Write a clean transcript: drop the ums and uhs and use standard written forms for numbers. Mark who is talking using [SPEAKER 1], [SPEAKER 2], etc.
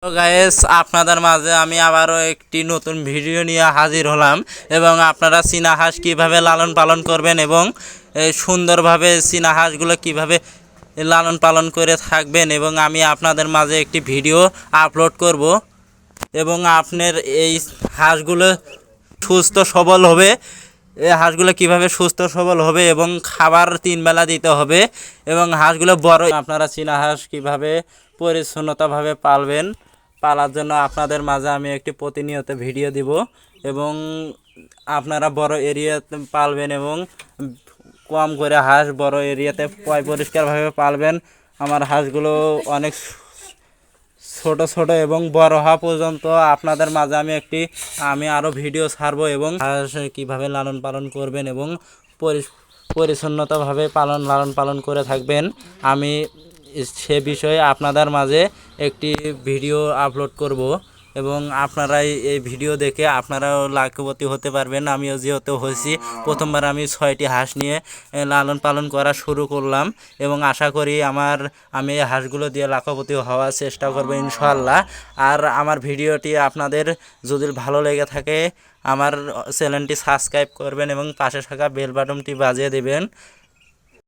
[SPEAKER 1] তো গাইস, আপনাদের মাঝে আমি আবারও একটি নতুন ভিডিও নিয়ে হাজির হলাম। এবং আপনারা চীনা হাঁস কীভাবে লালন পালন করবেন এবং সুন্দরভাবে চীনা হাঁসগুলো কীভাবে লালন পালন করে থাকবেন, এবং আমি আপনাদের মাঝে একটি ভিডিও আপলোড করব। এবং আপনার এই হাঁসগুলো সুস্থ সবল হবে, এই হাঁসগুলো কীভাবে সুস্থ সবল হবে এবং খাবার 3 বেলা দিতে হবে, এবং হাঁসগুলো বড় আপনারা চীনা হাঁস কীভাবে পরিচ্ছন্নতাভাবে পালবেন, পালার জন্য আপনাদের মাঝে আমি একটি প্রতিনিয়ত ভিডিও দিব। এবং আপনারা বড় এরিয়াতে পালবেন এবং কম করে হাঁস বড় এরিয়াতে পরিষ্কারভাবে পালবেন। আমার হাঁসগুলো অনেক ছোট ছোট এবং বড় হওয়া পর্যন্ত আপনাদের মাঝে আমি আরও ভিডিও ছাড়বো, এবং হাঁস কীভাবে লালন পালন করবেন এবং পরিচ্ছন্নতাভাবে লালন পালন করে থাকবেন, আমি সে বিষয়ে আপনাদের মাঝে একটি ভিডিও আপলোড করব। এবং আপনারাই এই ভিডিও দেখে আপনারাও লাখপতি হতে পারবেন। আমিও যেহেতু হয়েছি, প্রথমবার আমি 6টি হাঁস নিয়ে লালন পালন করা শুরু করলাম, এবং আশা করি আমি এই হাঁসগুলো দিয়ে লাখপতি হওয়ার চেষ্টা করবো ইনশাআল্লাহ। আর আমার ভিডিওটি আপনাদের যদি ভালো লেগে থাকে, আমার চ্যানেলটি সাবস্ক্রাইব করবেন এবং পাশে থাকা বেল বাটনটি বাজিয়ে দেবেন।